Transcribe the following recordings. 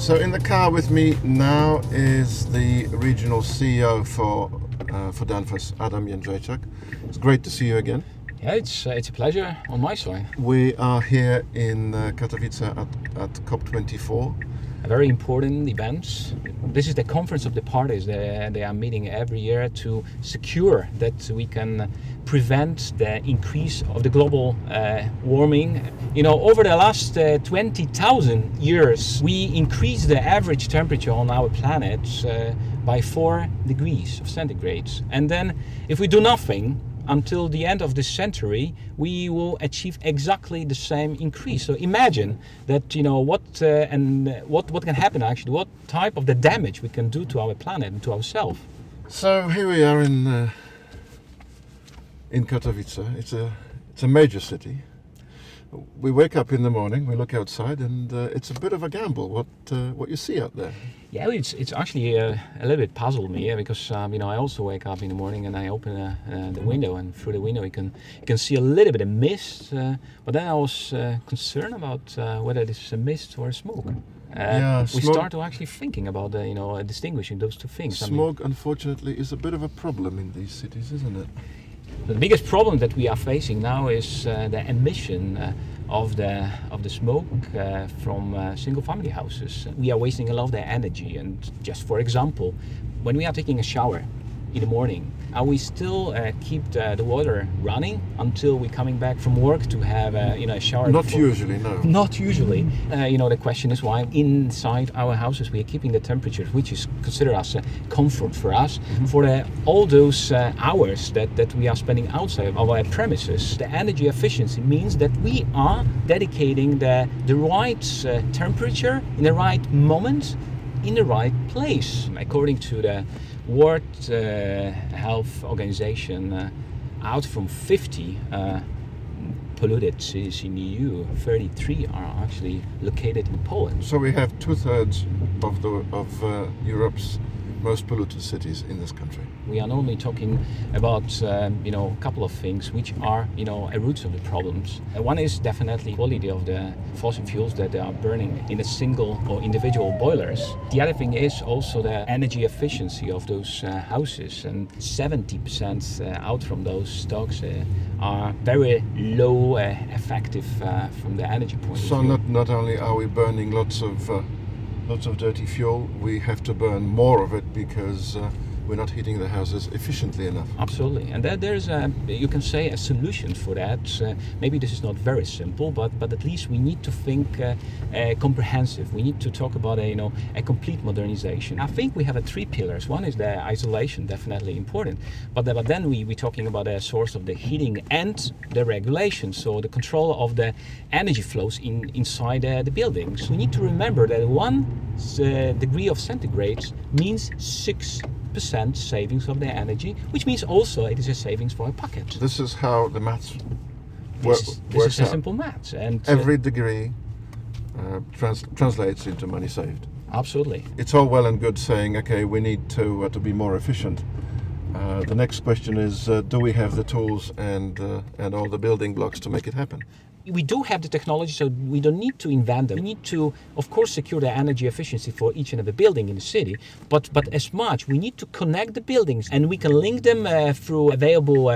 So in the car with me now is the regional CEO for Danfoss, Adam Jędrzejczak. It's great to see you again. Yeah, it's a pleasure on my side. We are here in Katowice at COP24. A very important event. This is the conference of the parties. They are meeting every year to secure that we can prevent the increase of the global warming. You know, over the last 20,000 years, we increased the average temperature on our planet by 4 degrees centigrade. And then if we do nothing, until the end of this century, we will achieve exactly the same increase. So imagine that, you know, what can happen actually, what type of the damage we can do to our planet and to ourselves. So here we are in Katowice. It's a major city. We wake up in the morning, we look outside, and it's a bit of a gamble what you see out there. Yeah, it's actually a little bit puzzled me, because you know, I also wake up in the morning and I open the window, and through the window you can see a little bit of mist. But then I was concerned about whether this is a mist or a smoke. We start to actually thinking about distinguishing those two things. Smoke, unfortunately, is a bit of a problem in these cities, isn't it? The biggest problem that we are facing now is the emission of the smoke from single-family houses. We are wasting a lot of the energy, and just for example, when we are taking a shower in the morning, we still keep the water running until we're coming back from work to have a shower? Not usually, no. Not usually. The question is why inside our houses we are keeping the temperature, which is considered as a comfort for us, for all those hours that we are spending outside of our premises. The energy efficiency means that we are dedicating the right temperature in the right moment, in the right place. According to the World Health Organization, out from 50 polluted cities in the EU, 33 are actually located in Poland. So we have 2/3 of Europe's most polluted cities in this country. We are normally talking about a couple of things which are a roots of the problems. One is definitely quality of the fossil fuels that they are burning in a single or individual boilers. The other thing is also the energy efficiency of those houses, and 70% out from those stocks are very low effective from the energy point of view. So not only are we burning lots of dirty fuel, we have to burn more of it because we're not heating the houses efficiently enough. Absolutely, and there's you can say a solution for that. Maybe this is not very simple, but at least we need to think comprehensive. We need to talk about a complete modernization. I think we have 3 pillars. One is the isolation, definitely important, but then we're talking about a source of the heating and the regulation, so the control of the energy flows inside the buildings. We need to remember that 1 degree of centigrade means 6% savings of the energy, which means also it is a savings for our pocket. This is how the maths works. This is a simple maths, and every degree translates into money saved. Absolutely. It's all well and good saying, okay, we need to be more efficient. The next question is, do we have the tools and all the building blocks to make it happen? We do have the technology, so we don't need to invent them. We need to, of course, secure the energy efficiency for each and every building in the city, but as much, we need to connect the buildings, and we can link them through available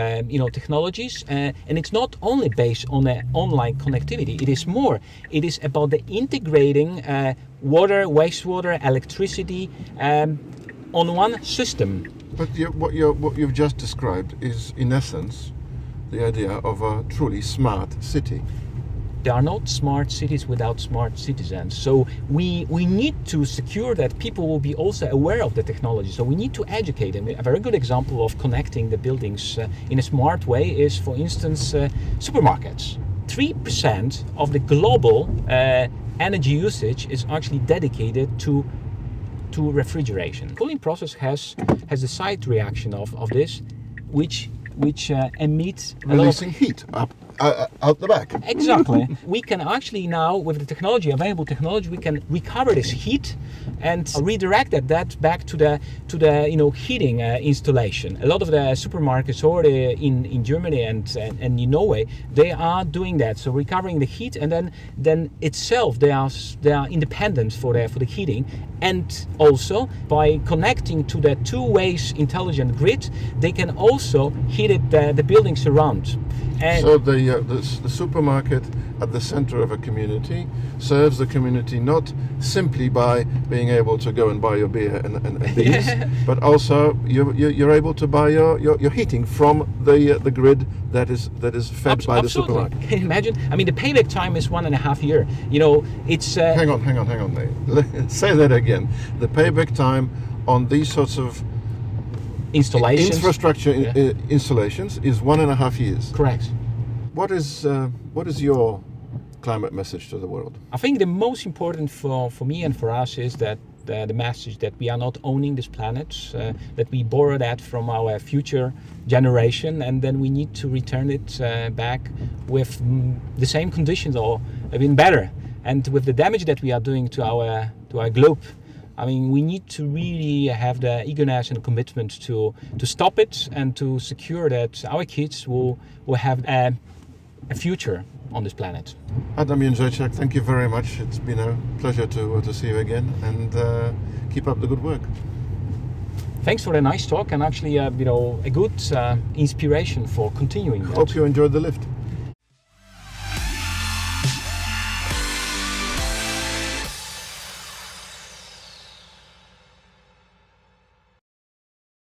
technologies, and it's not only based on online connectivity, it is more. It is about the integrating water, wastewater, electricity on one system. But what you've just described is, in essence, the idea of a truly smart city. There are not smart cities without smart citizens. So we need to secure that people will be also aware of the technology. So we need to educate them. A very good example of connecting the buildings in a smart way is, for instance, supermarkets. 3% of the global energy usage is actually dedicated to refrigeration. The cooling process has the side reaction of this, which emits releasing heat up. out the back. Exactly. We can actually now, with the technology, available technology, we can recover this heat and redirect that back to the heating installation. A lot of the supermarkets already in Germany and in Norway, they are doing that. So recovering the heat, and then itself they are independent for the heating, and also by connecting to the two-ways intelligent grid, they can also heat the buildings around. And so the supermarket at the center of a community serves the community not simply by being able to go and buy your beer and these, but also you're able to buy your heating from the grid that is fed by the supermarket. Can you imagine? I mean, the payback time is 1.5 years. It's hang on. Say that again. The payback time on these sorts of installations, infrastructure installations is 1.5 years. Correct. What is your climate message to the world? I think the most important for me and for us is that the message that we are not owning this planet, that we borrow that from our future generation, and then we need to return it back with the same conditions or even better. And with the damage that we are doing to our globe, I mean, we need to really have the eagerness and commitment to stop it and to secure that our kids will have a future on this planet. Adam Jędrzejczak, thank you very much. It's been a pleasure to see you again, and keep up the good work. Thanks for the nice talk, and actually, a good inspiration for continuing that. Hope you enjoyed the lift.